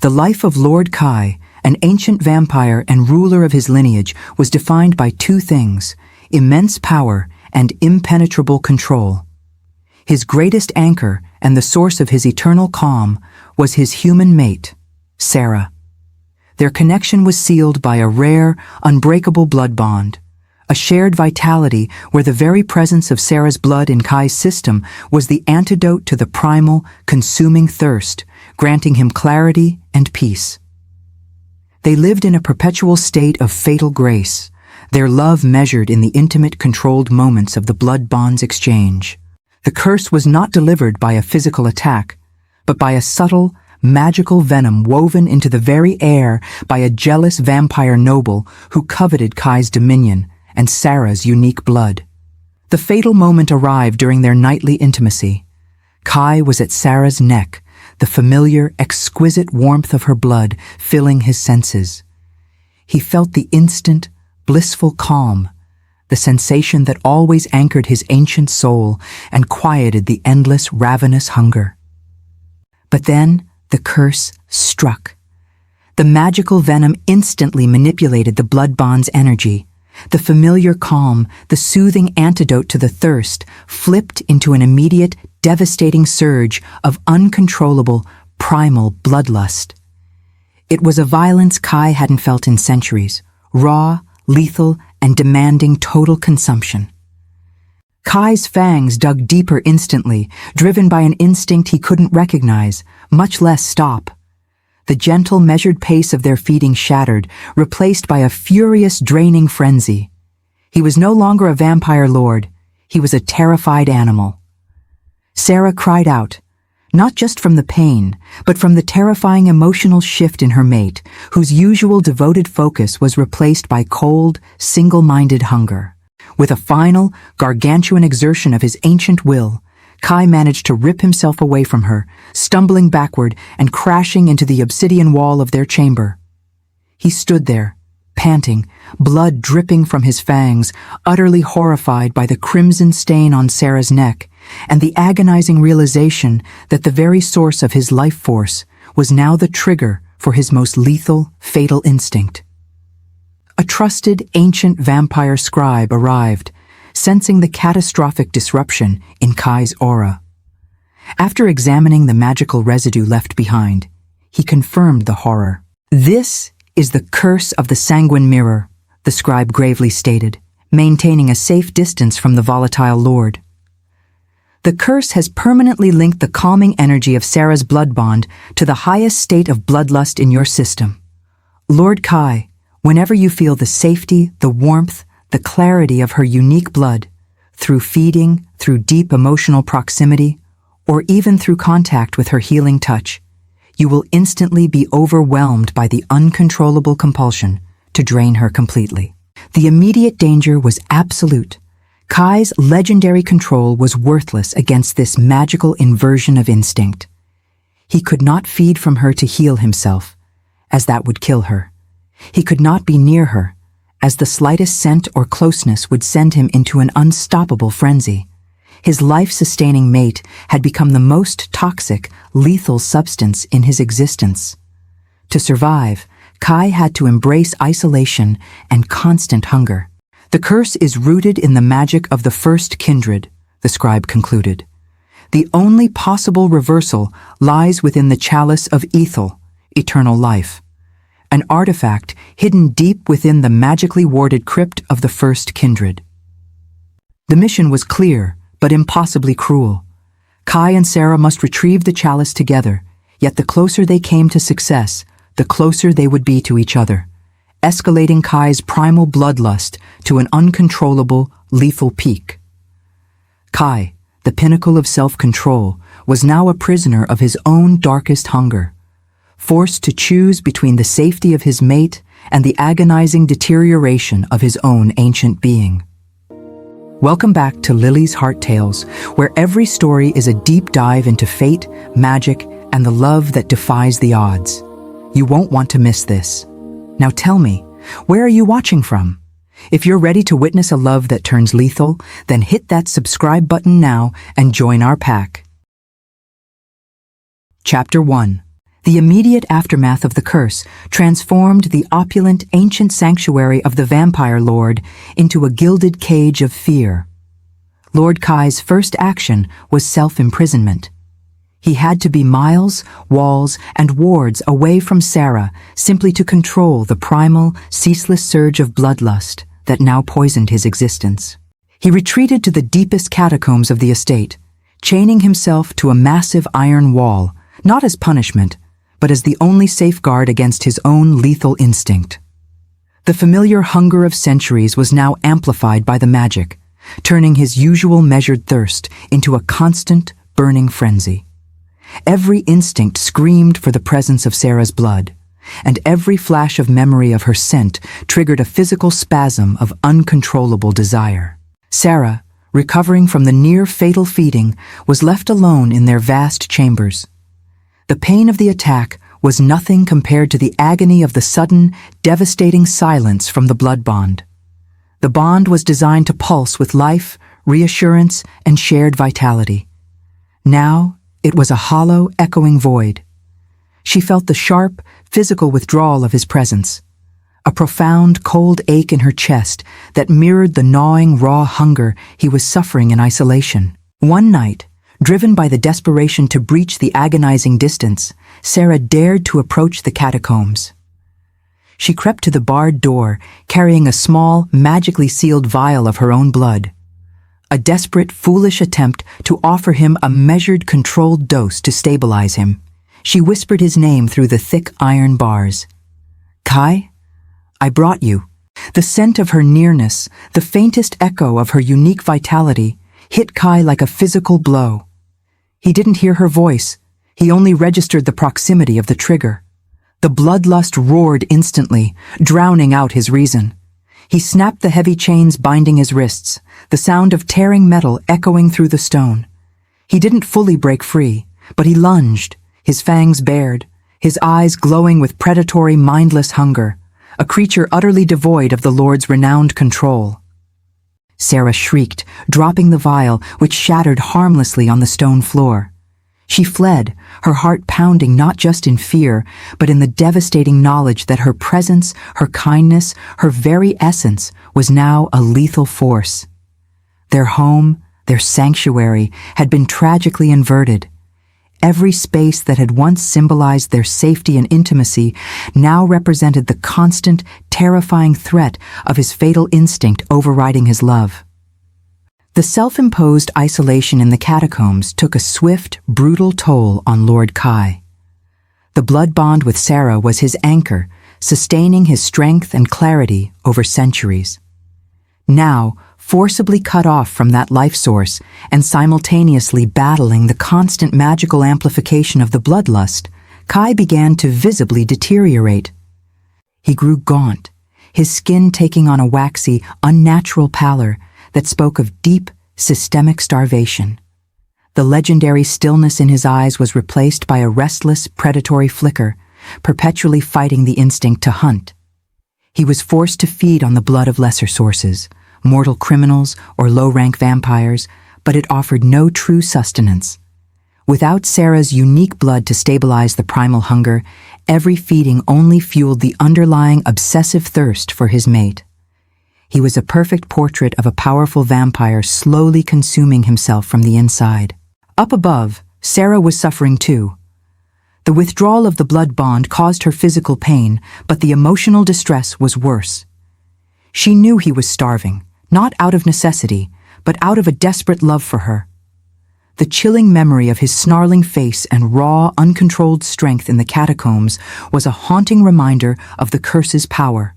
The life of Lord Kai, an ancient vampire and ruler of his lineage, was defined by two things: immense power and impenetrable control. His greatest anchor and the source of his eternal calm was his human mate, Sarah. Their connection was sealed by a rare, unbreakable blood bond, a shared vitality where the very presence of Sarah's blood in Kai's system was the antidote to the primal, consuming thirst, granting him clarity and peace. They lived in a perpetual state of fatal grace, their love measured in the intimate, controlled moments of the blood bond's exchange. The curse was not delivered by a physical attack, but by a subtle, magical venom woven into the very air by a jealous vampire noble who coveted Kai's dominion and Sarah's unique blood. The fatal moment arrived during their nightly intimacy. Kai was at Sarah's neck, the familiar, exquisite warmth of her blood filling his senses. He felt the instant, blissful calm, the sensation that always anchored his ancient soul and quieted the endless, ravenous hunger. But then, the curse struck. The magical venom instantly manipulated the blood bond's energy. The familiar calm, the soothing antidote to the thirst, flipped into an immediate, devastating surge of uncontrollable, primal bloodlust. It was a violence Kai hadn't felt in centuries, raw, lethal, and demanding total consumption. Kai's fangs dug deeper instantly, driven by an instinct he couldn't recognize, much less stop. The gentle, measured pace of their feeding shattered, replaced by a furious, draining frenzy. He was no longer a vampire lord. He was a terrified animal. Sarah cried out, not just from the pain, but from the terrifying emotional shift in her mate, whose usual devoted focus was replaced by cold, single-minded hunger. With a final, gargantuan exertion of his ancient will, Kai managed to rip himself away from her, stumbling backward and crashing into the obsidian wall of their chamber. He stood there, panting, blood dripping from his fangs, utterly horrified by the crimson stain on Sarah's neck, and the agonizing realization that the very source of his life force was now the trigger for his most lethal, fatal instinct. A trusted, ancient vampire scribe arrived, sensing the catastrophic disruption in Kai's aura. After examining the magical residue left behind, he confirmed the horror. "This is the curse of the Sanguine Mirror," the scribe gravely stated, maintaining a safe distance from the volatile lord. "The curse has permanently linked the calming energy of Sarah's blood bond to the highest state of bloodlust in your system. Lord Kai, whenever you feel the safety, the warmth, the clarity of her unique blood, through feeding, through deep emotional proximity, or even through contact with her healing touch, you will instantly be overwhelmed by the uncontrollable compulsion to drain her completely." The immediate danger was absolute. Kai's legendary control was worthless against this magical inversion of instinct. He could not feed from her to heal himself, as that would kill her. He could not be near her, as the slightest scent or closeness would send him into an unstoppable frenzy. His life-sustaining mate had become the most toxic, lethal substance in his existence. To survive, Kai had to embrace isolation and constant hunger. "The curse is rooted in the magic of the first kindred," the scribe concluded. "The only possible reversal lies within the chalice of Ethel, eternal life, an artifact hidden deep within the magically warded crypt of the first kindred." The mission was clear, but impossibly cruel. Kai and Sarah must retrieve the chalice together, yet the closer they came to success, the closer they would be to each other, escalating Kai's primal bloodlust to an uncontrollable, lethal peak. Kai, the pinnacle of self-control, was now a prisoner of his own darkest hunger, forced to choose between the safety of his mate and the agonizing deterioration of his own ancient being. Welcome back to Lily's Heart Tales, where every story is a deep dive into fate, magic, and the love that defies the odds. You won't want to miss this. Now tell me, where are you watching from? If you're ready to witness a love that turns lethal, then hit that subscribe button now and join our pack. Chapter 1. The immediate aftermath of the curse transformed the opulent ancient sanctuary of the vampire lord into a gilded cage of fear. Lord Kai's first action was self-imprisonment. He had to be miles, walls, and wards away from Sarah simply to control the primal, ceaseless surge of bloodlust that now poisoned his existence. He retreated to the deepest catacombs of the estate, chaining himself to a massive iron wall, not as punishment, but as the only safeguard against his own lethal instinct. The familiar hunger of centuries was now amplified by the magic, turning his usual measured thirst into a constant, burning frenzy. Every instinct screamed for the presence of Sarah's blood, and every flash of memory of her scent triggered a physical spasm of uncontrollable desire. Sarah, recovering from the near-fatal feeding, was left alone in their vast chambers. The pain of the attack was nothing compared to the agony of the sudden, devastating silence from the blood bond. The bond was designed to pulse with life, reassurance, and shared vitality. Now, it was a hollow, echoing void. She felt the sharp, physical withdrawal of his presence, a profound, cold ache in her chest that mirrored the gnawing, raw hunger he was suffering in isolation. One night, driven by the desperation to breach the agonizing distance, Sarah dared to approach the catacombs. She crept to the barred door, carrying a small, magically sealed vial of her own blood. A desperate, foolish attempt to offer him a measured, controlled dose to stabilize him. She whispered his name through the thick iron bars. "Kai, I brought you." The scent of her nearness, the faintest echo of her unique vitality, hit Kai like a physical blow. He didn't hear her voice. He only registered the proximity of the trigger. The bloodlust roared instantly, drowning out his reason. He snapped the heavy chains binding his wrists, the sound of tearing metal echoing through the stone. He didn't fully break free, but he lunged, his fangs bared, his eyes glowing with predatory, mindless hunger, a creature utterly devoid of the Lord's renowned control. Sarah shrieked, dropping the vial, which shattered harmlessly on the stone floor. She fled, her heart pounding not just in fear, but in the devastating knowledge that her presence, her kindness, her very essence was now a lethal force. Their home, their sanctuary, had been tragically inverted. Every space that had once symbolized their safety and intimacy now represented the constant, terrifying threat of his fatal instinct overriding his love. The self-imposed isolation in the catacombs took a swift, brutal toll on Lord Kai. The blood bond with Sarah was his anchor, sustaining his strength and clarity over centuries. Now, forcibly cut off from that life source and simultaneously battling the constant magical amplification of the bloodlust, Kai began to visibly deteriorate. He grew gaunt, his skin taking on a waxy, unnatural pallor that spoke of deep, systemic starvation. The legendary stillness in his eyes was replaced by a restless, predatory flicker, perpetually fighting the instinct to hunt. He was forced to feed on the blood of lesser sources, mortal criminals or low-rank vampires, but it offered no true sustenance. Without Sarah's unique blood to stabilize the primal hunger, every feeding only fueled the underlying obsessive thirst for his mate. He was a perfect portrait of a powerful vampire slowly consuming himself from the inside. Up above, Sarah was suffering too. The withdrawal of the blood bond caused her physical pain, but the emotional distress was worse. She knew he was starving, not out of necessity, but out of a desperate love for her. The chilling memory of his snarling face and raw, uncontrolled strength in the catacombs was a haunting reminder of the curse's power.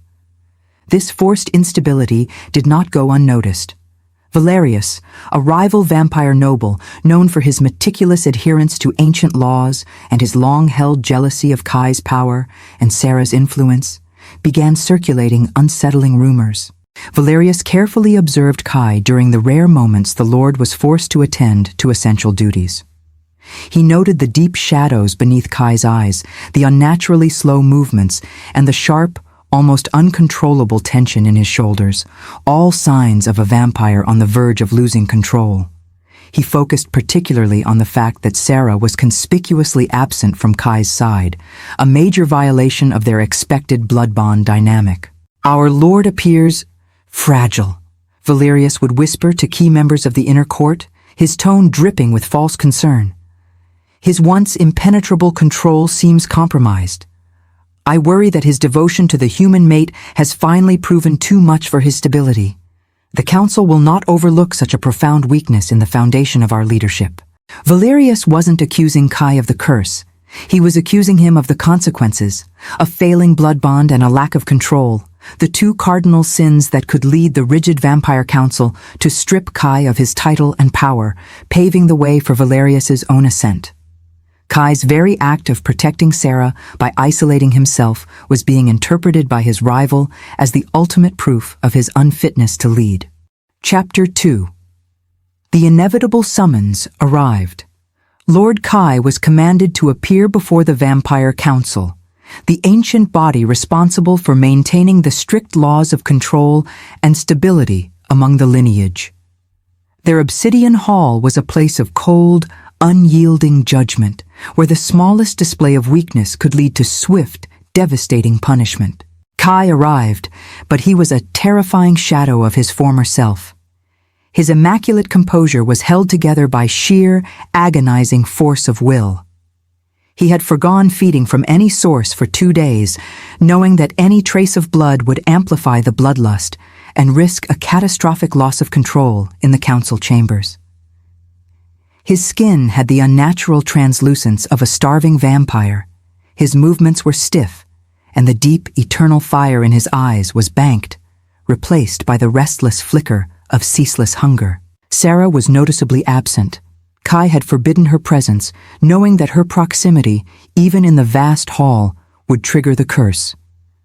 This forced instability did not go unnoticed. Valerius, a rival vampire noble known for his meticulous adherence to ancient laws and his long-held jealousy of Kai's power and Sarah's influence, began circulating unsettling rumors. Valerius carefully observed Kai during the rare moments the Lord was forced to attend to essential duties. He noted the deep shadows beneath Kai's eyes, the unnaturally slow movements, and the sharp, almost uncontrollable tension in his shoulders, all signs of a vampire on the verge of losing control. He focused particularly on the fact that Sarah was conspicuously absent from Kai's side, a major violation of their expected blood bond dynamic. "Our Lord appears fragile," Valerius would whisper to key members of the inner court, his tone dripping with false concern. "His once impenetrable control seems compromised. I worry that his devotion to the human mate has finally proven too much for his stability. The council will not overlook such a profound weakness in the foundation of our leadership." Valerius wasn't accusing Kai of the curse. He was accusing him of the consequences, a failing blood bond and a lack of control, the two cardinal sins that could lead the rigid vampire council to strip Kai of his title and power, paving the way for Valerius's own ascent. Kai's very act of protecting Sarah by isolating himself was being interpreted by his rival as the ultimate proof of his unfitness to lead. Chapter 2. The inevitable summons arrived. Lord Kai was commanded to appear before the Vampire Council, the ancient body responsible for maintaining the strict laws of control and stability among the lineage. Their obsidian hall was a place of cold, unyielding judgment, where the smallest display of weakness could lead to swift, devastating punishment. Kai arrived, but he was a terrifying shadow of his former self. His immaculate composure was held together by sheer, agonizing force of will. He had foregone feeding from any source for 2 days, knowing that any trace of blood would amplify the bloodlust and risk a catastrophic loss of control in the council chambers. His skin had the unnatural translucence of a starving vampire. His movements were stiff, and the deep, eternal fire in his eyes was banked, replaced by the restless flicker of ceaseless hunger. Sarah was noticeably absent. Kai had forbidden her presence, knowing that her proximity, even in the vast hall, would trigger the curse.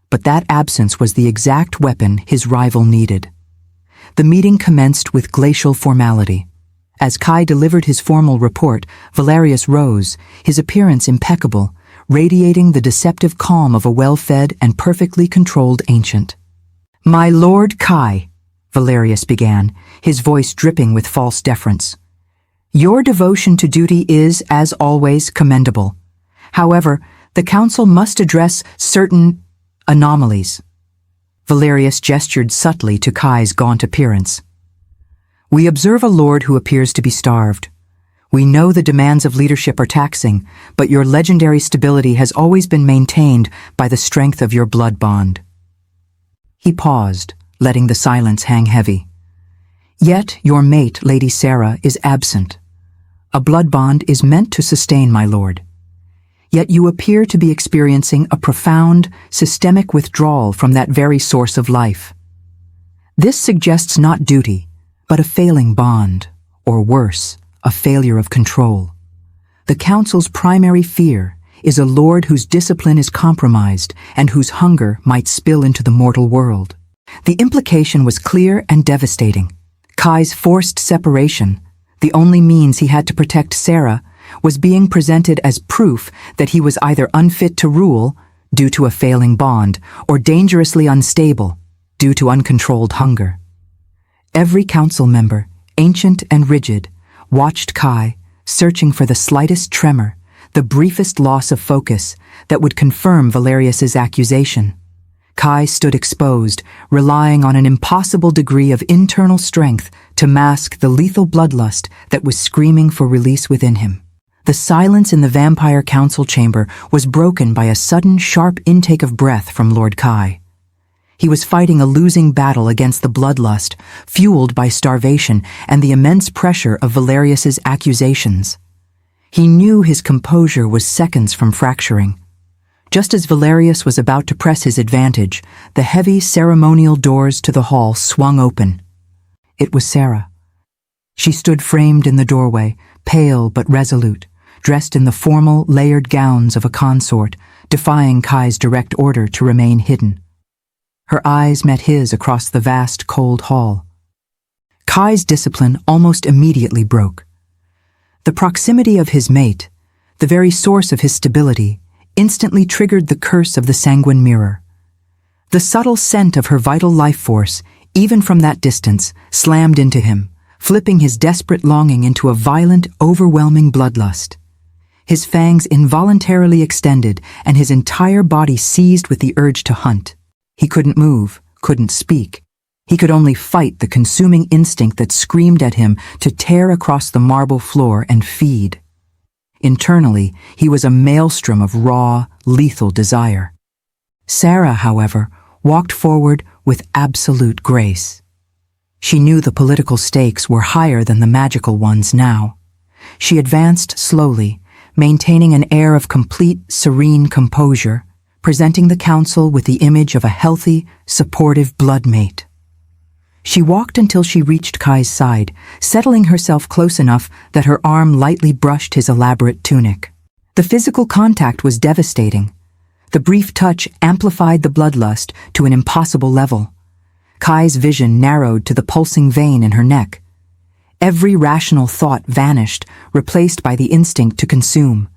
But that absence was the exact weapon his rival needed. The meeting commenced with glacial formality. As Kai delivered his formal report, Valerius rose, his appearance impeccable, radiating the deceptive calm of a well-fed and perfectly controlled ancient. "My Lord Kai," Valerius began, his voice dripping with false deference. "Your devotion to duty is, as always, commendable. However, the council must address certain anomalies." Valerius gestured subtly to Kai's gaunt appearance. "We observe a lord who appears to be starved. We know the demands of leadership are taxing, but your legendary stability has always been maintained by the strength of your blood bond." He paused, letting the silence hang heavy. "Yet your mate, Lady Sarah, is absent. A blood bond is meant to sustain, my lord. Yet you appear to be experiencing a profound, systemic withdrawal from that very source of life. This suggests not duty, but a failing bond, or worse, a failure of control. The council's primary fear is a lord whose discipline is compromised and whose hunger might spill into the mortal world." The implication was clear and devastating. Kai's forced separation, the only means he had to protect Sarah, was being presented as proof that he was either unfit to rule, due to a failing bond, or dangerously unstable, due to uncontrolled hunger. Every council member, ancient and rigid, watched Kai, searching for the slightest tremor, the briefest loss of focus that would confirm Valerius's accusation. Kai stood exposed, relying on an impossible degree of internal strength to mask the lethal bloodlust that was screaming for release within him. The silence in the vampire council chamber was broken by a sudden, sharp intake of breath from Lord Kai. He was fighting a losing battle against the bloodlust, fueled by starvation and the immense pressure of Valerius's accusations. He knew his composure was seconds from fracturing. Just as Valerius was about to press his advantage, the heavy ceremonial doors to the hall swung open. It was Sarah. She stood framed in the doorway, pale but resolute, dressed in the formal, layered gowns of a consort, defying Kai's direct order to remain hidden. Her eyes met his across the vast, cold hall. Kai's discipline almost immediately broke. The proximity of his mate, the very source of his stability, instantly triggered the curse of the Sanguine Mirror. The subtle scent of her vital life force, even from that distance, slammed into him, flipping his desperate longing into a violent, overwhelming bloodlust. His fangs involuntarily extended and his entire body seized with the urge to hunt. He couldn't move, couldn't speak. He could only fight the consuming instinct that screamed at him to tear across the marble floor and feed. Internally, he was a maelstrom of raw, lethal desire. Sarah, however, walked forward with absolute grace. She knew the political stakes were higher than the magical ones now. She advanced slowly, maintaining an air of complete, serene composure, presenting the council with the image of a healthy, supportive bloodmate. She walked until she reached Kai's side, settling herself close enough that her arm lightly brushed his elaborate tunic. The physical contact was devastating. The brief touch amplified the bloodlust to an impossible level. Kai's vision narrowed to the pulsing vein in her neck. Every rational thought vanished, replaced by the instinct to consume.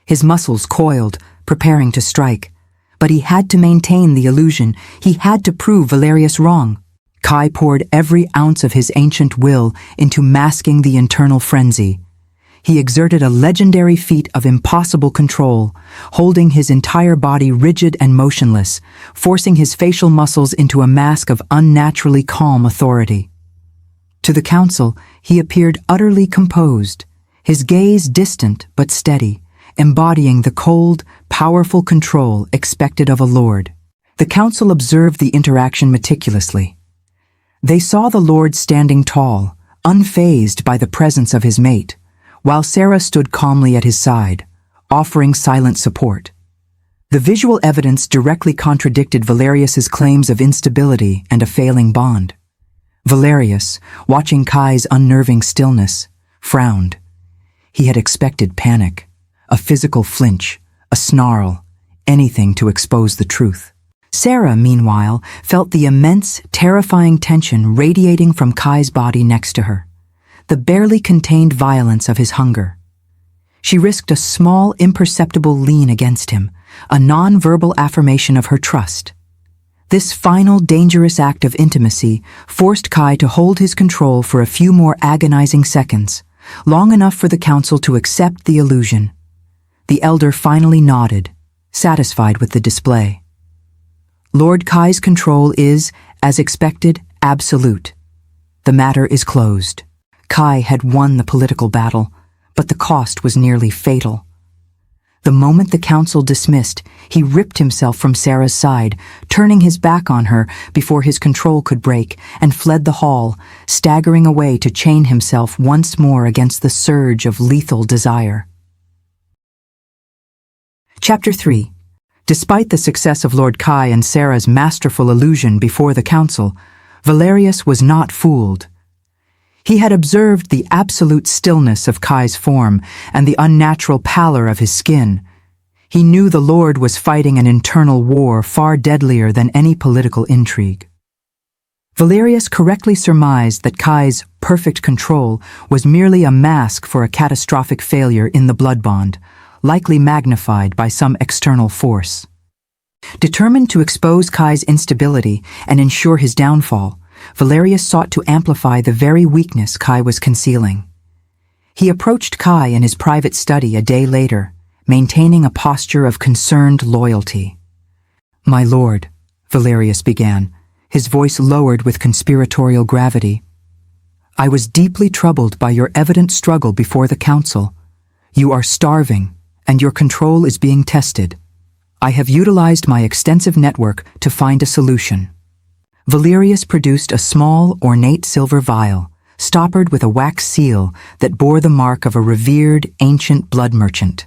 His muscles coiled, preparing to strike. But he had to maintain the illusion. He had to prove Valerius wrong. Kai poured every ounce of his ancient will into masking the internal frenzy. He exerted a legendary feat of impossible control, holding his entire body rigid and motionless, forcing his facial muscles into a mask of unnaturally calm authority. To the council, he appeared utterly composed, his gaze distant but steady, embodying the cold, powerful control expected of a lord. The council observed the interaction meticulously. They saw the lord standing tall, unfazed by the presence of his mate, while Sarah stood calmly at his side, offering silent support. The visual evidence directly contradicted Valerius's claims of instability and a failing bond. Valerius, watching Kai's unnerving stillness, frowned. He had expected panic, a physical flinch, a snarl, anything to expose the truth. Sarah, meanwhile, felt the immense, terrifying tension radiating from Kai's body next to her, the barely contained violence of his hunger. She risked a small, imperceptible lean against him, a non-verbal affirmation of her trust. This final, dangerous act of intimacy forced Kai to hold his control for a few more agonizing seconds, long enough for the council to accept the illusion. The elder finally nodded, satisfied with the display. Lord Kai's control is, as expected, absolute. The matter is closed. Kai had won the political battle, but the cost was nearly fatal. The moment the council dismissed, he ripped himself from Sarah's side, turning his back on her before his control could break, and fled the hall, staggering away to chain himself once more against the surge of lethal desire. Chapter 3. Despite the success of Lord Kai and Sarah's masterful illusion before the council, Valerius was not fooled. He had observed the absolute stillness of Kai's form and the unnatural pallor of his skin. He knew the Lord was fighting an internal war far deadlier than any political intrigue. Valerius correctly surmised that Kai's perfect control was merely a mask for a catastrophic failure in the blood bond, likely magnified by some external force. Determined to expose Kai's instability and ensure his downfall, Valerius sought to amplify the very weakness Kai was concealing. He approached Kai in his private study a day later, maintaining a posture of concerned loyalty. "My lord," Valerius began, his voice lowered with conspiratorial gravity, "I was deeply troubled by your evident struggle before the council. You are starving, and your control is being tested. I have utilized my extensive network to find a solution." Valerius produced a small, ornate silver vial, stoppered with a wax seal that bore the mark of a revered, ancient blood merchant.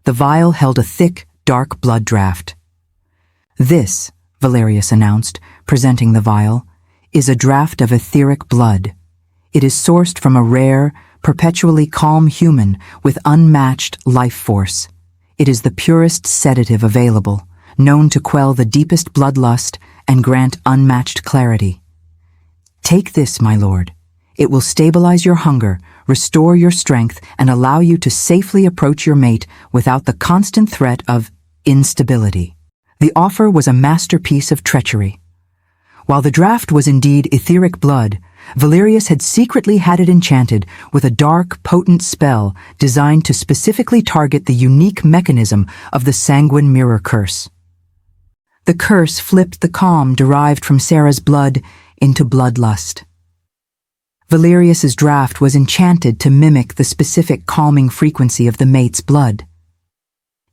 The vial held a thick, dark blood draft. "This," Valerius announced, presenting the vial, "is a draft of etheric blood. It is sourced from a rare, perpetually calm human with unmatched life force. It is the purest sedative available, known to quell the deepest bloodlust and grant unmatched clarity. Take this, my lord. It will stabilize your hunger, restore your strength, and allow you to safely approach your mate without the constant threat of instability." The offer was a masterpiece of treachery. While the draft was indeed etheric blood, Valerius had secretly had it enchanted with a dark, potent spell designed to specifically target the unique mechanism of the Sanguine Mirror curse. The curse flipped the calm derived from Sarah's blood into bloodlust. Valerius's draft was enchanted to mimic the specific calming frequency of the mate's blood.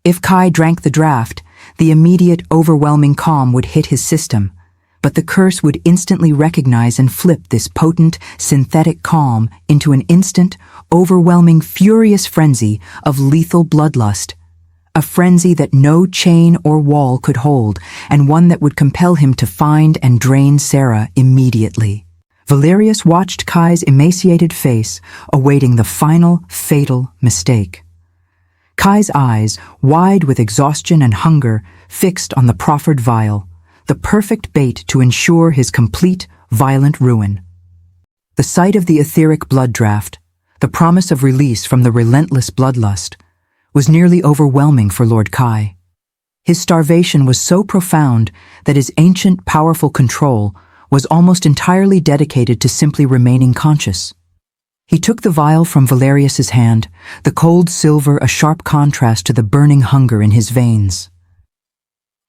If Kai drank the draft, the immediate, overwhelming calm would hit his system, but the curse would instantly recognize and flip this potent, synthetic calm into an instant, overwhelming, furious frenzy of lethal bloodlust, a frenzy that no chain or wall could hold, and one that would compel him to find and drain Sarah immediately. Valerius watched Kai's emaciated face, awaiting the final, fatal mistake. Kai's eyes, wide with exhaustion and hunger, fixed on the proffered vial, the perfect bait to ensure his complete, violent ruin. The sight of the etheric blood draft, the promise of release from the relentless bloodlust, was nearly overwhelming for Lord Kai. His starvation was so profound that his ancient, powerful control was almost entirely dedicated to simply remaining conscious. He took the vial from Valerius's hand, the cold silver a sharp contrast to the burning hunger in his veins.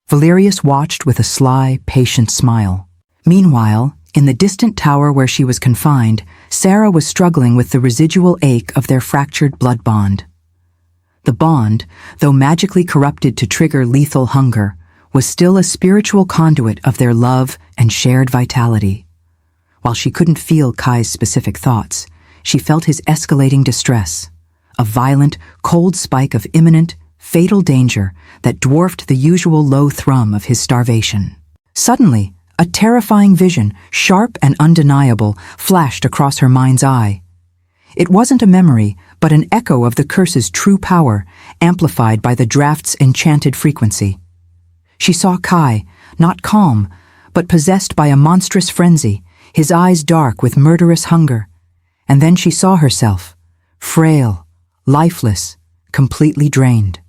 Valerius watched with a sly, patient smile. Meanwhile, in the distant tower where she was confined, Sarah was struggling with the residual ache of their fractured blood bond. The bond, though magically corrupted to trigger lethal hunger, was still a spiritual conduit of their love and shared vitality. While she couldn't feel Kai's specific thoughts, she felt his escalating distress, a violent, cold spike of imminent, fatal danger that dwarfed the usual low thrum of his starvation. Suddenly, a terrifying vision, sharp and undeniable, flashed across her mind's eye. It wasn't a memory, but an echo of the curse's true power, amplified by the draft's enchanted frequency. She saw Kai, not calm, but possessed by a monstrous frenzy, his eyes dark with murderous hunger. And then she saw herself, frail, lifeless, completely drained.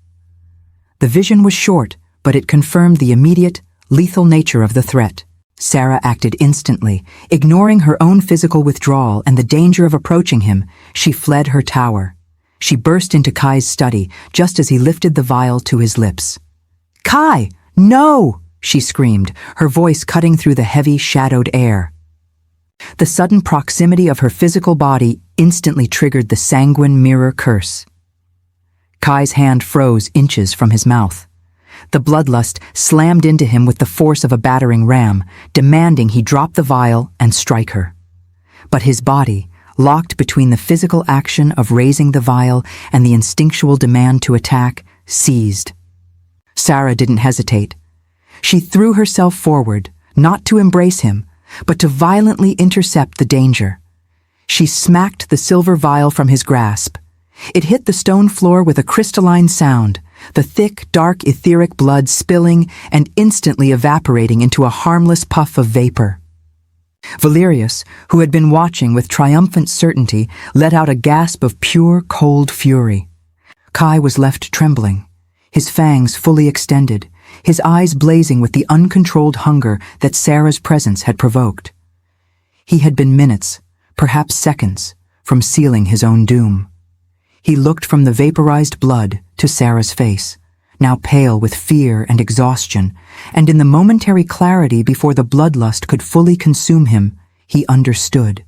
The vision was short, but it confirmed the immediate, lethal nature of the threat. Sarah acted instantly. Ignoring her own physical withdrawal and the danger of approaching him, she fled her tower. She burst into Kai's study just as he lifted the vial to his lips. "Kai, no!" she screamed, her voice cutting through the heavy, shadowed air. The sudden proximity of her physical body instantly triggered the Sanguine Mirror curse. Kai's hand froze inches from his mouth. The bloodlust slammed into him with the force of a battering ram, demanding he drop the vial and strike her. But his body, locked between the physical action of raising the vial and the instinctual demand to attack, seized. Sarah didn't hesitate. She threw herself forward, not to embrace him, but to violently intercept the danger. She smacked the silver vial from his grasp. It hit the stone floor with a crystalline sound, the thick, dark, etheric blood spilling and instantly evaporating into a harmless puff of vapor. Valerius, who had been watching with triumphant certainty, let out a gasp of pure, cold fury. Kai was left trembling, his fangs fully extended, his eyes blazing with the uncontrolled hunger that Sarah's presence had provoked. He had been minutes, perhaps seconds, from sealing his own doom. He looked from the vaporized blood to Sarah's face, now pale with fear and exhaustion, and in the momentary clarity before the bloodlust could fully consume him, he understood.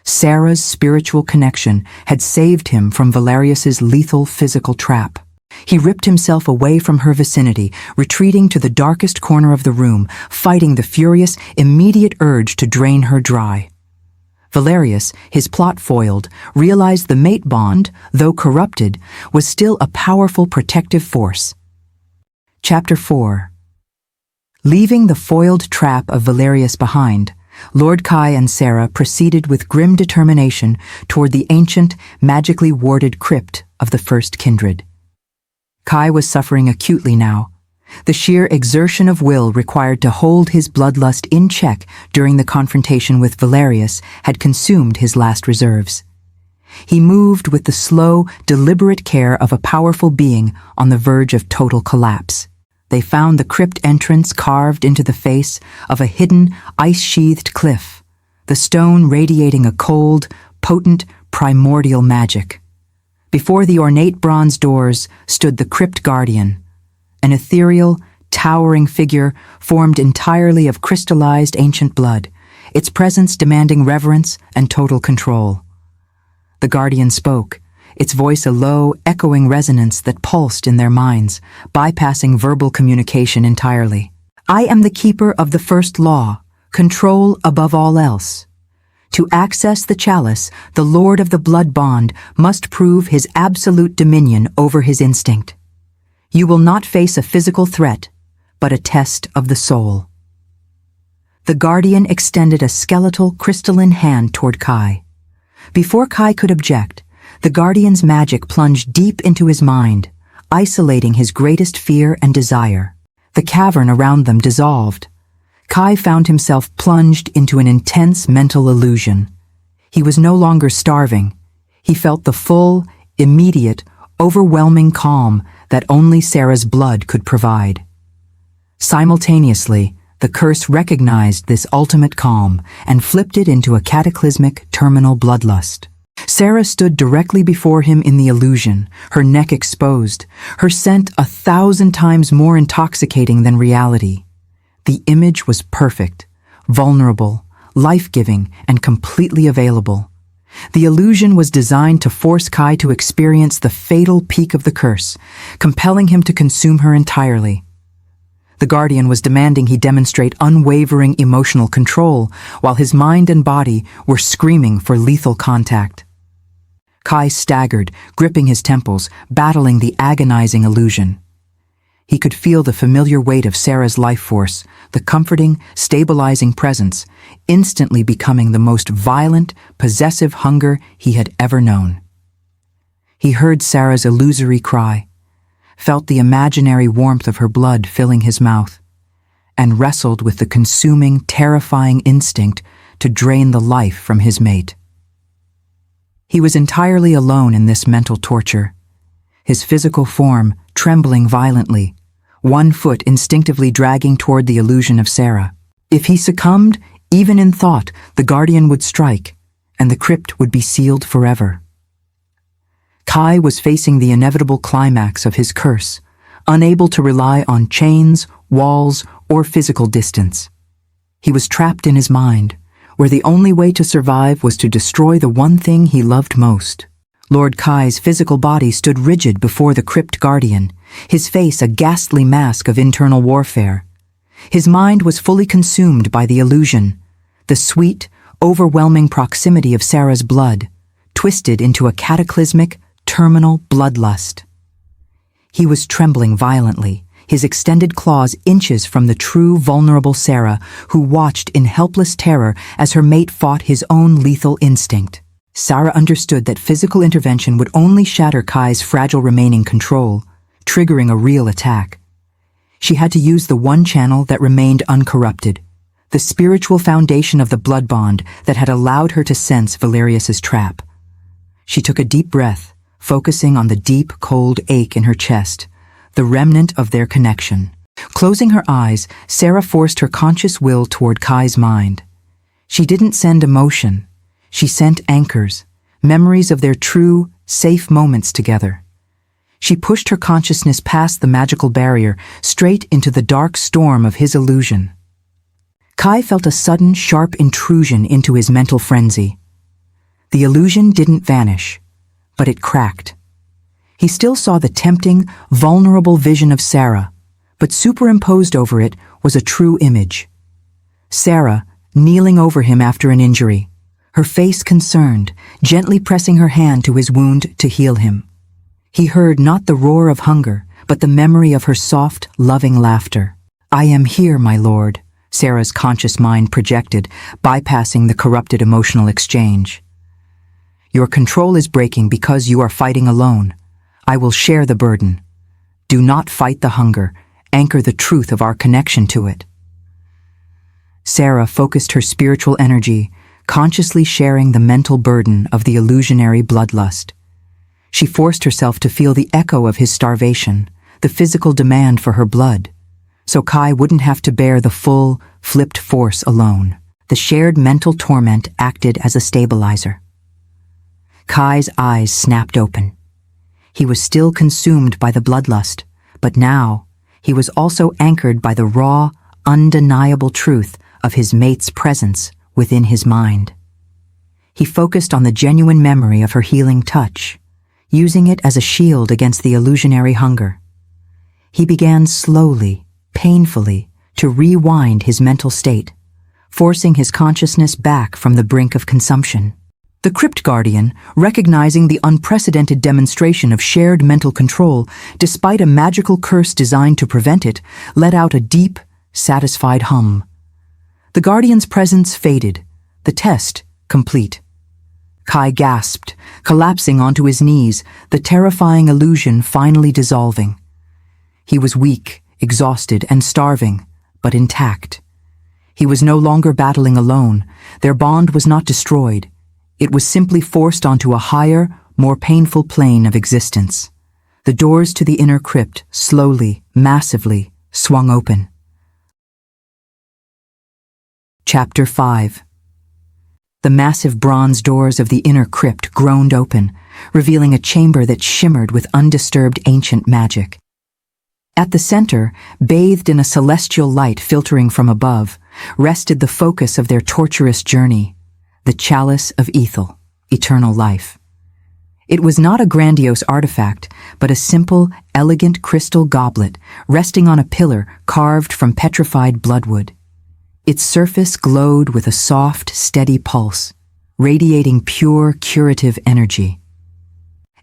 Sarah's spiritual connection had saved him from Valerius's lethal physical trap. He ripped himself away from her vicinity, retreating to the darkest corner of the room, fighting the furious, immediate urge to drain her dry. Valerius, his plot foiled, realized the mate bond, though corrupted, was still a powerful protective force. Chapter 4. Leaving the foiled trap of Valerius behind, Lord Kai and Sarah proceeded with grim determination toward the ancient, magically warded crypt of the First Kindred. Kai was suffering acutely now. The sheer exertion of will required to hold his bloodlust in check during the confrontation with Valerius had consumed his last reserves. He moved with the slow, deliberate care of a powerful being on the verge of total collapse. They found the crypt entrance carved into the face of a hidden, ice-sheathed cliff, the stone radiating a cold, potent, primordial magic. Before the ornate bronze doors stood the crypt guardian, an ethereal, towering figure formed entirely of crystallized ancient blood, its presence demanding reverence and total control. The guardian spoke, its voice a low, echoing resonance that pulsed in their minds, bypassing verbal communication entirely. I am the keeper of the first law, control above all else. To access the chalice, the Lord of the Blood Bond must prove his absolute dominion over his instinct. You will not face a physical threat, but a test of the soul. The guardian extended a skeletal, crystalline hand toward Kai. Before Kai could object, the guardian's magic plunged deep into his mind, isolating his greatest fear and desire. The cavern around them dissolved. Kai found himself plunged into an intense mental illusion. He was no longer starving. He felt the full, immediate, overwhelming calm that only Sarah's blood could provide. Simultaneously, the curse recognized this ultimate calm and flipped it into a cataclysmic, terminal bloodlust. Sarah stood directly before him in the illusion, her neck exposed, her scent 1,000 times more intoxicating than reality. The image was perfect, vulnerable, life-giving, and completely available. The illusion was designed to force Kai to experience the fatal peak of the curse, compelling him to consume her entirely. The guardian was demanding he demonstrate unwavering emotional control, while his mind and body were screaming for lethal contact. Kai staggered, gripping his temples, battling the agonizing illusion. He could feel the familiar weight of Sarah's life force, the comforting, stabilizing presence, instantly becoming the most violent, possessive hunger he had ever known. He heard Sarah's illusory cry, felt the imaginary warmth of her blood filling his mouth, and wrestled with the consuming, terrifying instinct to drain the life from his mate. He was entirely alone in this mental torture, his physical form trembling violently, one foot instinctively dragging toward the illusion of Sarah. If he succumbed, even in thought, the guardian would strike, and the crypt would be sealed forever. Kai was facing the inevitable climax of his curse, unable to rely on chains, walls, or physical distance. He was trapped in his mind, where the only way to survive was to destroy the one thing he loved most. Lord Kai's physical body stood rigid before the crypt guardian, his face a ghastly mask of internal warfare. His mind was fully consumed by the illusion, the sweet, overwhelming proximity of Sarah's blood, twisted into a cataclysmic, terminal bloodlust. He was trembling violently, his extended claws inches from the true vulnerable Sarah, who watched in helpless terror as her mate fought his own lethal instinct. Sarah understood that physical intervention would only shatter Kai's fragile remaining control, triggering a real attack. She had to use the one channel that remained uncorrupted, the spiritual foundation of the blood bond that had allowed her to sense Valerius's trap. She took a deep breath, focusing on the deep, cold ache in her chest, the remnant of their connection. Closing her eyes, Sarah forced her conscious will toward Kai's mind. She didn't send emotion. She sent anchors, memories of their true, safe moments together. She pushed her consciousness past the magical barrier, straight into the dark storm of his illusion. Kai felt a sudden, sharp intrusion into his mental frenzy. The illusion didn't vanish, but it cracked. He still saw the tempting, vulnerable vision of Sarah, but superimposed over it was a true image. Sarah, kneeling over him after an injury, her face concerned, gently pressing her hand to his wound to heal him. He heard not the roar of hunger, but the memory of her soft, loving laughter. "I am here, my lord," Sarah's conscious mind projected, bypassing the corrupted emotional exchange. "Your control is breaking because you are fighting alone. I will share the burden. Do not fight the hunger. Anchor the truth of our connection to it." Sarah focused her spiritual energy, consciously sharing the mental burden of the illusionary bloodlust. She forced herself to feel the echo of his starvation, the physical demand for her blood, so Kai wouldn't have to bear the full, flipped force alone. The shared mental torment acted as a stabilizer. Kai's eyes snapped open. He was still consumed by the bloodlust, but now he was also anchored by the raw, undeniable truth of his mate's presence within his mind. He focused on the genuine memory of her healing touch, using it as a shield against the illusionary hunger. He began slowly, painfully, to rewind his mental state, forcing his consciousness back from the brink of consumption. The Crypt Guardian, recognizing the unprecedented demonstration of shared mental control despite a magical curse designed to prevent it, let out a deep, satisfied hum. The Guardian's presence faded, the test complete. Kai gasped, collapsing onto his knees, the terrifying illusion finally dissolving. He was weak, exhausted, and starving, but intact. He was no longer battling alone. Their bond was not destroyed. It was simply forced onto a higher, more painful plane of existence. The doors to the inner crypt slowly, massively, swung open. Chapter 5. The massive bronze doors of the inner crypt groaned open, revealing a chamber that shimmered with undisturbed ancient magic. At the center, bathed in a celestial light filtering from above, rested the focus of their torturous journey, the chalice of Ethel, eternal life. It was not a grandiose artifact, but a simple, elegant crystal goblet resting on a pillar carved from petrified bloodwood. Its surface glowed with a soft, steady pulse, radiating pure, curative energy.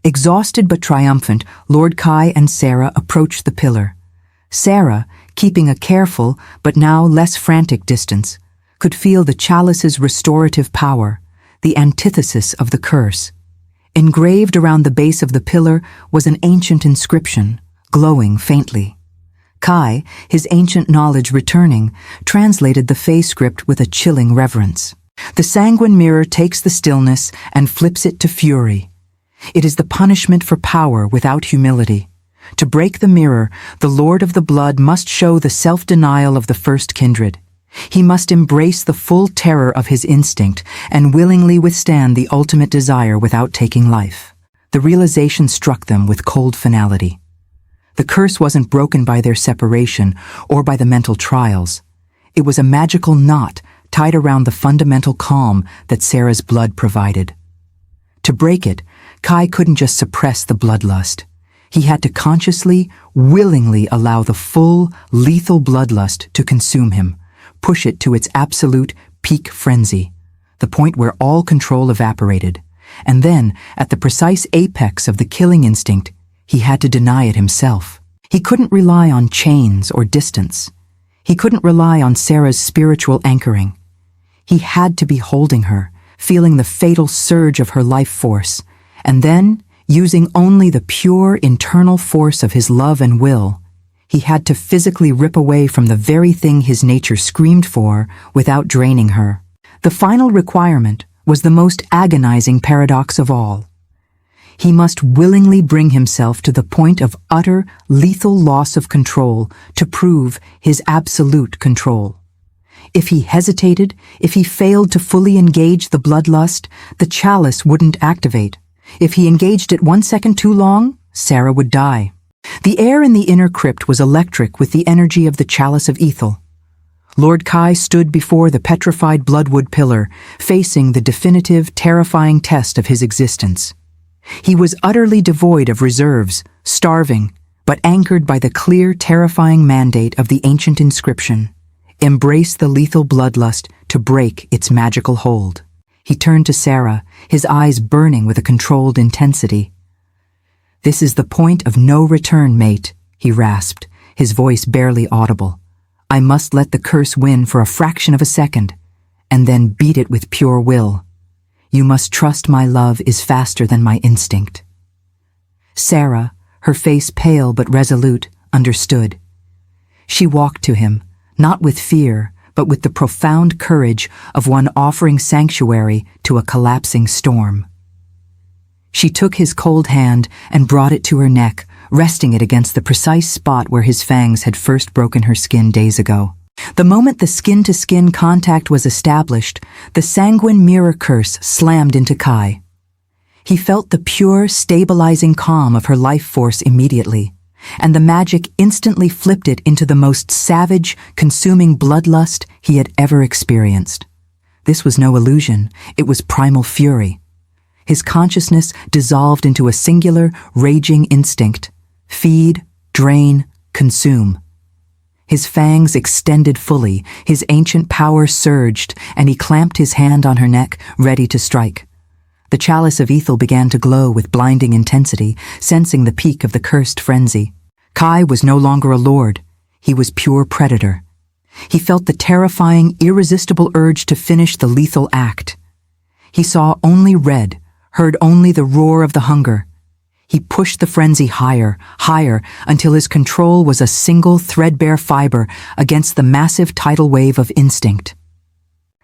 Exhausted but triumphant, Lord Kai and Sarah approached the pillar. Sarah, keeping a careful but now less frantic distance, could feel the chalice's restorative power, the antithesis of the curse. Engraved around the base of the pillar was an ancient inscription, glowing faintly. Kai, his ancient knowledge returning, translated the Fey script with a chilling reverence. The Sanguine Mirror takes the stillness and flips it to fury. It is the punishment for power without humility. To break the mirror, the Lord of the Blood must show the self-denial of the first kindred. He must embrace the full terror of his instinct and willingly withstand the ultimate desire without taking life. The realization struck them with cold finality. The curse wasn't broken by their separation or by the mental trials. It was a magical knot tied around the fundamental calm that Sarah's blood provided. To break it, Kai couldn't just suppress the bloodlust. He had to consciously, willingly allow the full, lethal bloodlust to consume him, push it to its absolute peak frenzy, the point where all control evaporated. And then, at the precise apex of the killing instinct, he had to deny it himself. He couldn't rely on chains or distance. He couldn't rely on Sarah's spiritual anchoring. He had to be holding her, feeling the fatal surge of her life force, and then, using only the pure internal force of his love and will, he had to physically rip away from the very thing his nature screamed for without draining her. The final requirement was the most agonizing paradox of all. He must willingly bring himself to the point of utter, lethal loss of control to prove his absolute control. If he hesitated, if he failed to fully engage the bloodlust, the chalice wouldn't activate. If he engaged it 1 second too long, Sarah would die. The air in the inner crypt was electric with the energy of the chalice of Ethel. Lord Kai stood before the petrified bloodwood pillar, facing the definitive, terrifying test of his existence. He was utterly devoid of reserves, starving, but anchored by the clear, terrifying mandate of the ancient inscription. Embrace the lethal bloodlust to break its magical hold. He turned to Sarah, his eyes burning with a controlled intensity. "This is the point of no return, mate," he rasped, his voice barely audible. "I must let the curse win for a fraction of a second, and then beat it with pure will. You must trust my love is faster than my instinct." Sarah, her face pale but resolute, understood. She walked to him, not with fear, but with the profound courage of one offering sanctuary to a collapsing storm. She took his cold hand and brought it to her neck, resting it against the precise spot where his fangs had first broken her skin days ago. The moment the skin-to-skin contact was established, the Sanguine Mirror curse slammed into Kai. He felt the pure, stabilizing calm of her life force immediately, and the magic instantly flipped it into the most savage, consuming bloodlust he had ever experienced. This was no illusion, it was primal fury. His consciousness dissolved into a singular, raging instinct: feed, drain, consume. His fangs extended fully, his ancient power surged, and he clamped his hand on her neck, ready to strike. The chalice of Ethel began to glow with blinding intensity, sensing the peak of the cursed frenzy. Kai was no longer a lord. He was pure predator. He felt the terrifying, irresistible urge to finish the lethal act. He saw only red, heard only the roar of the hunger. He pushed the frenzy higher, higher, until his control was a single threadbare fiber against the massive tidal wave of instinct.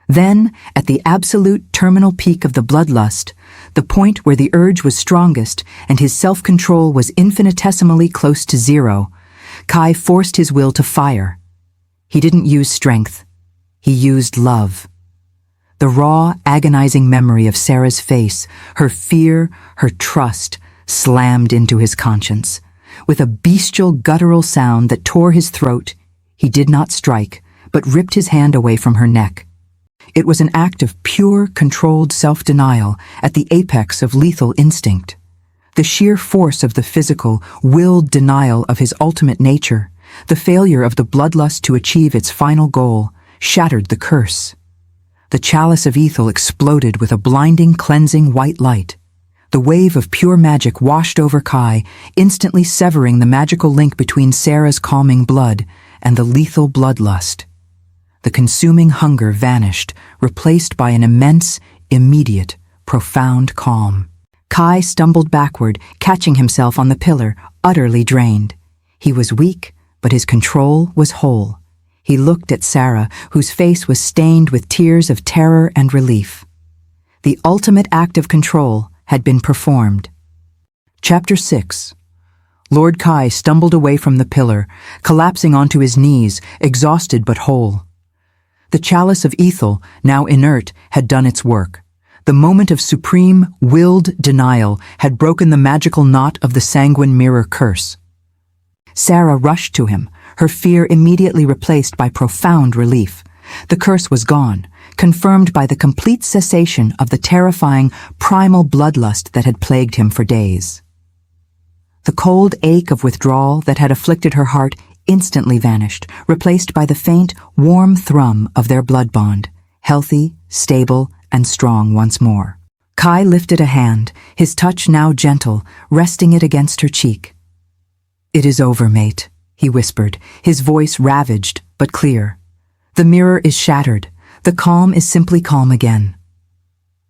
Then, at the absolute terminal peak of the bloodlust, the point where the urge was strongest and his self-control was infinitesimally close to zero, Kai forced his will to fire. He didn't use strength. He used love. The raw, agonizing memory of Sarah's face, her fear, her trust, slammed into his conscience. With a bestial, guttural sound that tore his throat, he did not strike, but ripped his hand away from her neck. It was an act of pure, controlled self-denial at the apex of lethal instinct. The sheer force of the physical, willed denial of his ultimate nature, the failure of the bloodlust to achieve its final goal, shattered the curse. The chalice of Ethel exploded with a blinding, cleansing white light. The wave of pure magic washed over Kai, instantly severing the magical link between Sarah's calming blood and the lethal bloodlust. The consuming hunger vanished, replaced by an immense, immediate, profound calm. Kai stumbled backward, catching himself on the pillar, utterly drained. He was weak, but his control was whole. He looked at Sarah, whose face was stained with tears of terror and relief. The ultimate act of control had been performed. Chapter 6. Lord Kai stumbled away from the pillar, collapsing onto his knees, exhausted but whole. The chalice of Ethel, now inert, had done its work. The moment of supreme, willed denial had broken the magical knot of the Sanguine Mirror curse. Sarah rushed to him, her fear immediately replaced by profound relief. The curse was gone, confirmed by the complete cessation of the terrifying, primal bloodlust that had plagued him for days. The cold ache of withdrawal that had afflicted her heart instantly vanished, replaced by the faint, warm thrum of their blood bond, healthy, stable, and strong once more. Kai lifted a hand, his touch now gentle, resting it against her cheek. "It is over, mate," he whispered, his voice ravaged but clear. "The mirror is shattered. The calm is simply calm again."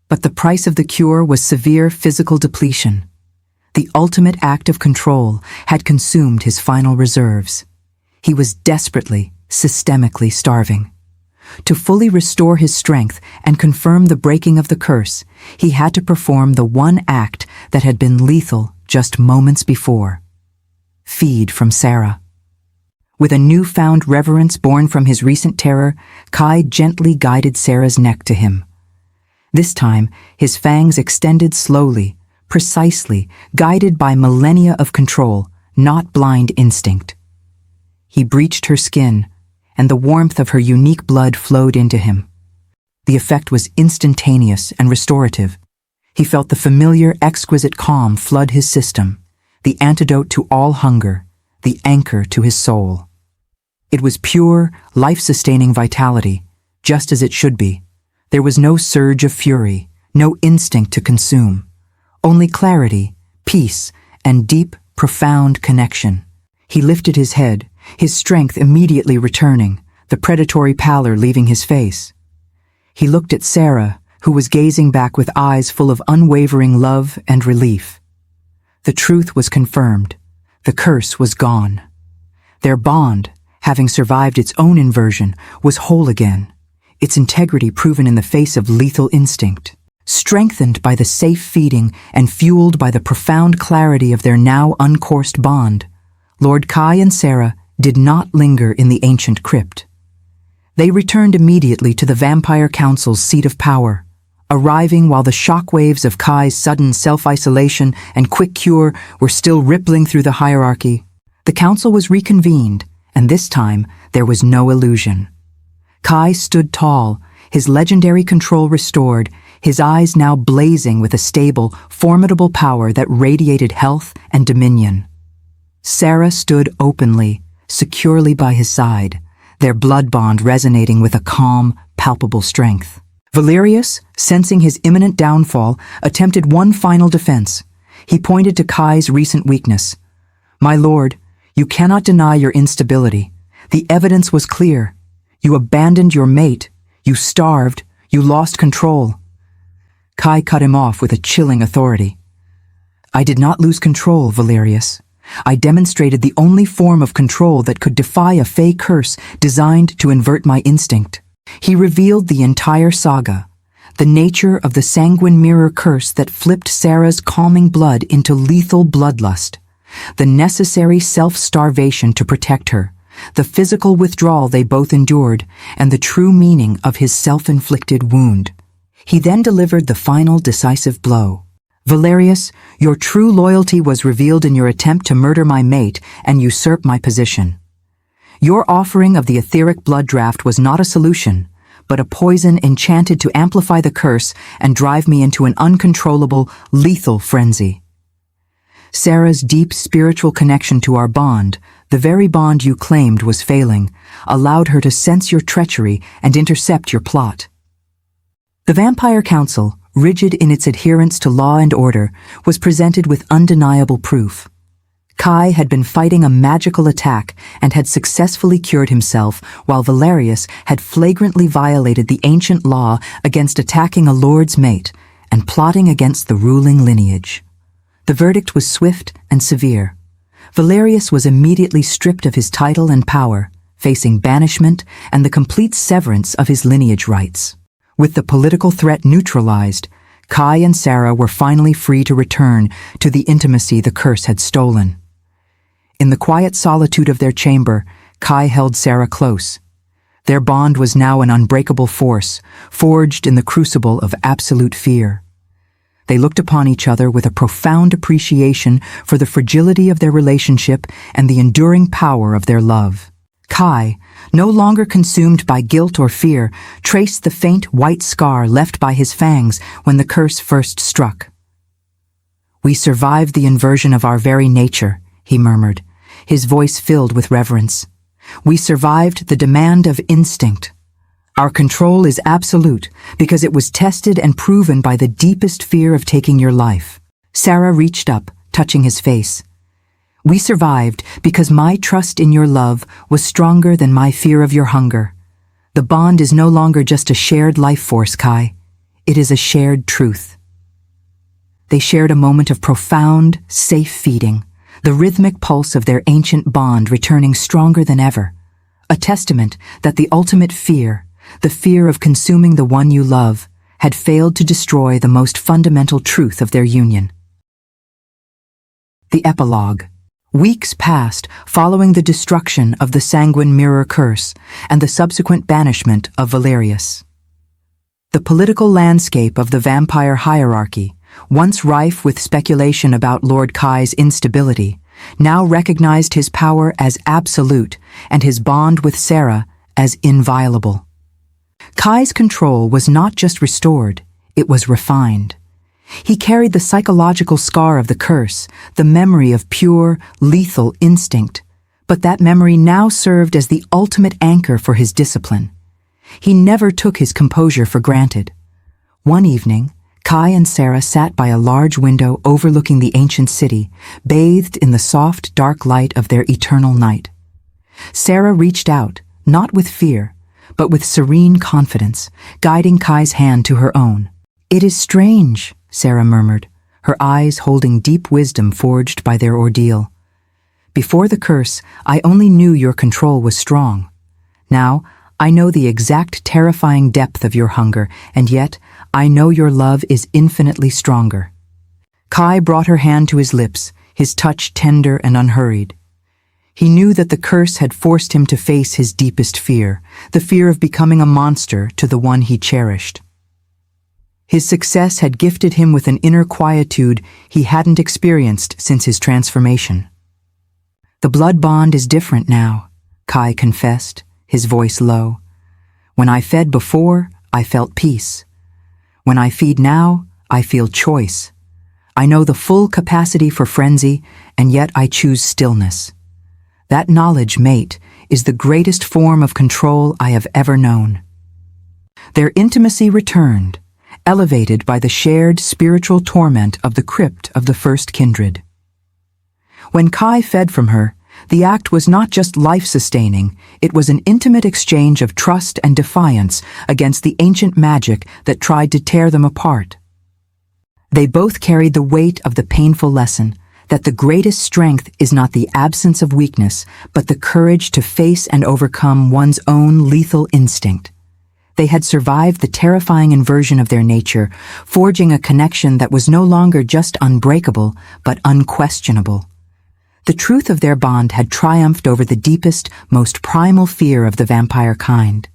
But the price of the cure was severe physical depletion. The ultimate act of control had consumed his final reserves. He was desperately, systemically starving. To fully restore his strength and confirm the breaking of the curse, he had to perform the one act that had been lethal just moments before: feed from Sarah. With a newfound reverence born from his recent terror, Kai gently guided Sarah's neck to him. This time, his fangs extended slowly, precisely, guided by millennia of control, not blind instinct. He breached her skin, and the warmth of her unique blood flowed into him. The effect was instantaneous and restorative. He felt the familiar, exquisite calm flood his system, the antidote to all hunger, the anchor to his soul. It was pure, life-sustaining vitality, just as it should be. There was no surge of fury, no instinct to consume. Only clarity, peace, and deep, profound connection. He lifted his head, his strength immediately returning, the predatory pallor leaving his face. He looked at Sarah, who was gazing back with eyes full of unwavering love and relief. The truth was confirmed. The curse was gone. Their bond, having survived its own inversion, was whole again, its integrity proven in the face of lethal instinct. Strengthened by the safe feeding and fueled by the profound clarity of their now uncoursed bond, Lord Kai and Sarah did not linger in the ancient crypt. They returned immediately to the Vampire Council's seat of power, arriving while the shockwaves of Kai's sudden self-isolation and quick cure were still rippling through the hierarchy. The council was reconvened, and this time there was no illusion. Kai stood tall, his legendary control restored, his eyes now blazing with a stable, formidable power that radiated health and dominion. Sarah stood openly, securely by his side, their blood bond resonating with a calm, palpable strength. Valerius, sensing his imminent downfall, attempted one final defense. He pointed to Kai's recent weakness. "My lord, you cannot deny your instability. The evidence was clear. You abandoned your mate. You starved. You lost control." Kai cut him off with a chilling authority. "I did not lose control, Valerius. I demonstrated the only form of control that could defy a fey curse designed to invert my instinct." He revealed the entire saga, the nature of the Sanguine Mirror curse that flipped Sarah's calming blood into lethal bloodlust, the necessary self-starvation to protect her, the physical withdrawal they both endured, and the true meaning of his self-inflicted wound. He then delivered the final decisive blow. "Valerius, your true loyalty was revealed in your attempt to murder my mate and usurp my position. Your offering of the etheric blood draft was not a solution, but a poison enchanted to amplify the curse and drive me into an uncontrollable, lethal frenzy. Sarah's deep spiritual connection to our bond, the very bond you claimed was failing, allowed her to sense your treachery and intercept your plot." The Vampire Council, rigid in its adherence to law and order, was presented with undeniable proof. Kai had been fighting a magical attack and had successfully cured himself, while Valerius had flagrantly violated the ancient law against attacking a lord's mate and plotting against the ruling lineage. The verdict was swift and severe. Valerius was immediately stripped of his title and power, facing banishment and the complete severance of his lineage rights. With the political threat neutralized, Kai and Sarah were finally free to return to the intimacy the curse had stolen. In the quiet solitude of their chamber, Kai held Sarah close. Their bond was now an unbreakable force, forged in the crucible of absolute fear. They looked upon each other with a profound appreciation for the fragility of their relationship and the enduring power of their love. Kai, no longer consumed by guilt or fear, traced the faint white scar left by his fangs when the curse first struck. "We survived the inversion of our very nature," he murmured, his voice filled with reverence. "We survived the demand of instinct. Our control is absolute because it was tested and proven by the deepest fear of taking your life." Sarah reached up, touching his face. "We survived because my trust in your love was stronger than my fear of your hunger. The bond is no longer just a shared life force, Kai. It is a shared truth." They shared a moment of profound, safe feeding, the rhythmic pulse of their ancient bond returning stronger than ever, a testament that the ultimate fear, the fear of consuming the one you love, had failed to destroy the most fundamental truth of their union. The epilogue. Weeks passed following the destruction of the Sanguine Mirror curse and the subsequent banishment of Valerius. The political landscape of the vampire hierarchy, once rife with speculation about Lord Kai's instability, now recognized his power as absolute and his bond with Sarah as inviolable. Kai's control was not just restored, it was refined. He carried the psychological scar of the curse, the memory of pure, lethal instinct, but that memory now served as the ultimate anchor for his discipline. He never took his composure for granted. One evening, Kai and Sarah sat by a large window overlooking the ancient city, bathed in the soft, dark light of their eternal night. Sarah reached out, not with fear, but with serene confidence, guiding Kai's hand to her own. "It is strange," Sarah murmured, her eyes holding deep wisdom forged by their ordeal. "Before the curse, I only knew your control was strong. Now, I know the exact terrifying depth of your hunger, and yet, I know your love is infinitely stronger." Kai brought her hand to his lips, his touch tender and unhurried. He knew that the curse had forced him to face his deepest fear, the fear of becoming a monster to the one he cherished. His success had gifted him with an inner quietude he hadn't experienced since his transformation. "The blood bond is different now," Kai confessed, his voice low. "When I fed before, I felt peace. When I feed now, I feel choice. I know the full capacity for frenzy, and yet I choose stillness. That knowledge, mate, is the greatest form of control I have ever known." Their intimacy returned, elevated by the shared spiritual torment of the crypt of the first kindred. When Kai fed from her, the act was not just life-sustaining, it was an intimate exchange of trust and defiance against the ancient magic that tried to tear them apart. They both carried the weight of the painful lesson that the greatest strength is not the absence of weakness, but the courage to face and overcome one's own lethal instinct. They had survived the terrifying inversion of their nature, forging a connection that was no longer just unbreakable, but unquestionable. The truth of their bond had triumphed over the deepest, most primal fear of the vampire kind.